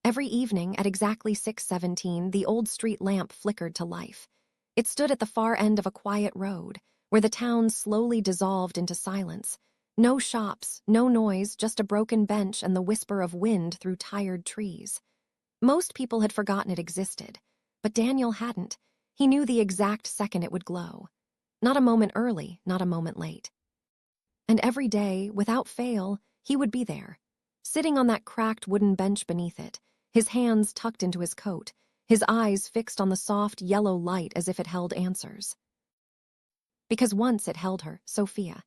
Every evening at exactly 6:17, the old street lamp flickered to life. It stood at the far end of a quiet road, where the town slowly dissolved into silence. No shops, no noise, just a broken bench and the whisper of wind through tired trees. Most people had forgotten it existed, but Daniel hadn't. He knew the exact second it would glow. Not a moment early, not a moment late. And every day, without fail, he would be there, sitting on that cracked wooden bench beneath it, his hands tucked into his coat, his eyes fixed on the soft yellow light as if it held answers. Because once it held her, Sophia.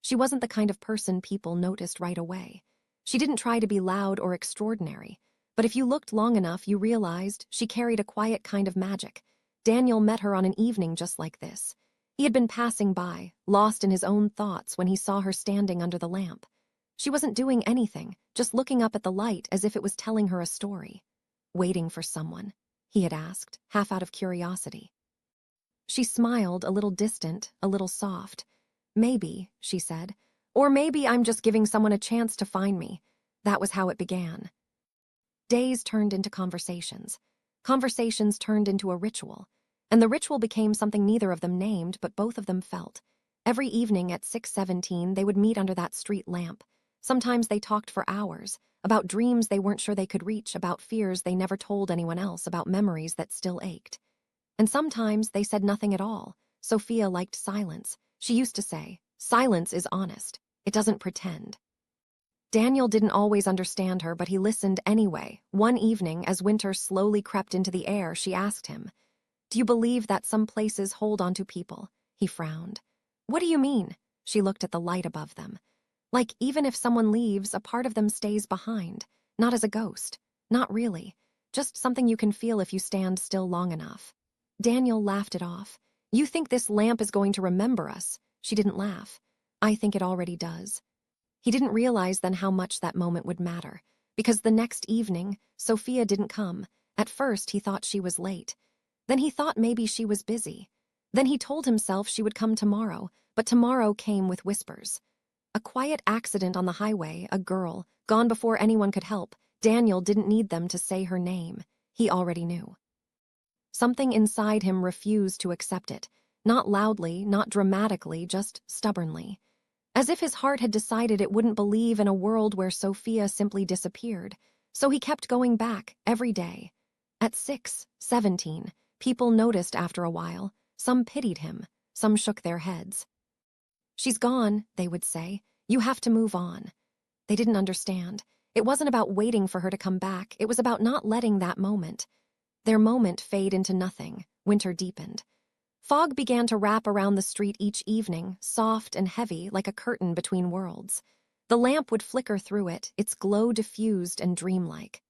She wasn't the kind of person people noticed right away. She didn't try to be loud or extraordinary, but if you looked long enough, you realized she carried a quiet kind of magic. Daniel met her on an evening just like this. He had been passing by, lost in his own thoughts when he saw her standing under the lamp. She wasn't doing anything, just looking up at the light as if it was telling her a story. Waiting for someone, he had asked, half out of curiosity. She smiled, a little distant, a little soft. Maybe, she said, or maybe I'm just giving someone a chance to find me. That was how it began. Days turned into conversations. Conversations turned into a ritual. And the ritual became something neither of them named, but both of them felt. Every evening at 6:17, they would meet under that street lamp. Sometimes they talked for hours, about dreams they weren't sure they could reach, about fears they never told anyone else, about memories that still ached. And sometimes they said nothing at all. Sophia liked silence. She used to say, "Silence is honest. It doesn't pretend." Daniel didn't always understand her, but he listened anyway. One evening, as winter slowly crept into the air, she asked him, "Do you believe that some places hold onto people?" He frowned. "What do you mean?" She looked at the light above them. "Like, even if someone leaves, a part of them stays behind. Not as a ghost. Not really. Just something you can feel if you stand still long enough." Daniel laughed it off. "You think this lamp is going to remember us?" She didn't laugh. "I think it already does." He didn't realize then how much that moment would matter, because the next evening, Sophia didn't come. At first, he thought she was late. Then he thought maybe she was busy. Then he told himself she would come tomorrow, but tomorrow came with whispers. A quiet accident on the highway, a girl, gone before anyone could help. Daniel didn't need them to say her name. He already knew. Something inside him refused to accept it. Not loudly, not dramatically, just stubbornly. As if his heart had decided it wouldn't believe in a world where Sophia simply disappeared. So he kept going back, every day. At 6:17, people noticed after a while. Some pitied him, some shook their heads. "She's gone," they would say. "You have to move on." They didn't understand. It wasn't about waiting for her to come back. It was about not letting that moment. Their moment fade into nothing. Winter deepened. Fog began to wrap around the street each evening, soft and heavy like a curtain between worlds. The lamp would flicker through it, its glow diffused and dreamlike.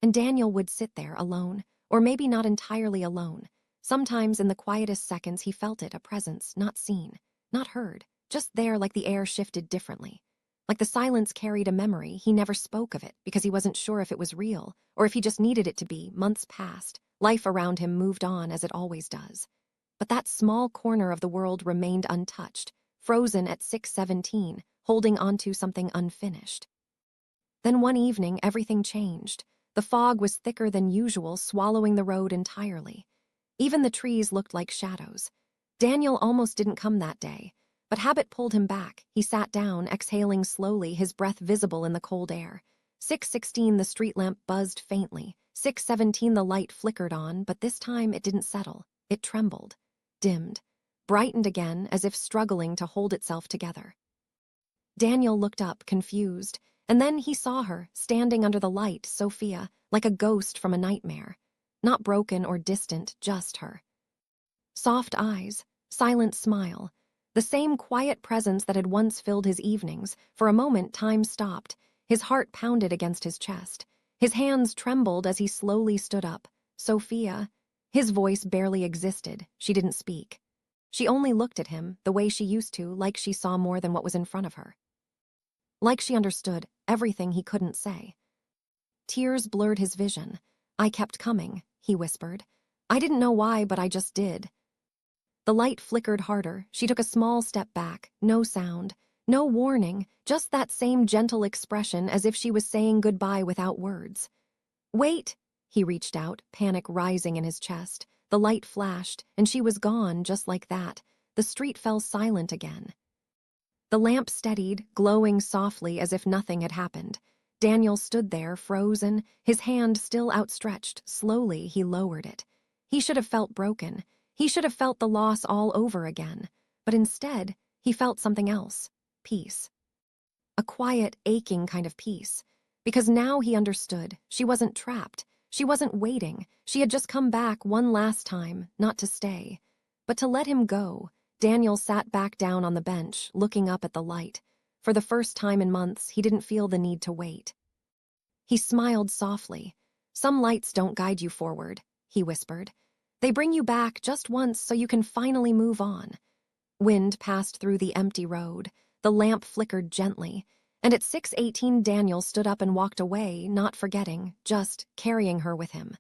And Daniel would sit there alone, or maybe not entirely alone. Sometimes in the quietest seconds he felt it, a presence, not seen, not heard, just there like the air shifted differently. Like the silence carried a memory. He never spoke of it because he wasn't sure if it was real, or if he just needed it to be. Months passed. Life around him moved on as it always does. But that small corner of the world remained untouched, frozen at 6:17, holding onto something unfinished. Then one evening, everything changed. The fog was thicker than usual, swallowing the road entirely. Even the trees looked like shadows. Daniel almost didn't come that day, but habit pulled him back. He sat down, exhaling slowly, his breath visible in the cold air. 6:16, the street lamp buzzed faintly. 6:17, the light flickered on, but this time it didn't settle. It trembled, dimmed, brightened again, as if struggling to hold itself together. Daniel looked up, confused, and then he saw her, standing under the light, Sophia, like a ghost from a nightmare. Not broken or distant, just her. Soft eyes, silent smile, the same quiet presence that had once filled his evenings. For a moment, time stopped. His heart pounded against his chest. His hands trembled as he slowly stood up. "Sophia." His voice barely existed. She didn't speak. She only looked at him, the way she used to, like she saw more than what was in front of her. Like she understood everything he couldn't say. Tears blurred his vision. "I kept coming," he whispered. "I didn't know why, but I just did." The light flickered harder. She took a small step back. No sound, no warning, just that same gentle expression, as if she was saying goodbye without words. Wait! He reached out, panic rising in his chest. The light flashed, and she was gone just like that. The street fell silent again. The lamp steadied, glowing softly as if nothing had happened. Daniel stood there, frozen, his hand still outstretched. Slowly, he lowered it. He should have felt broken. He should have felt the loss all over again. But instead, he felt something else. Peace. A quiet, aching kind of peace. Because now he understood. She wasn't trapped. She wasn't waiting. She had just come back one last time, not to stay. But to let him go. Daniel sat back down on the bench, looking up at the light. For the first time in months, he didn't feel the need to wait. He smiled softly. Some lights don't guide you forward, he whispered. They bring you back just once so you can finally move on. Wind passed through the empty road. The lamp flickered gently. And at 6:18, Daniel stood up and walked away, not forgetting, just carrying her with him.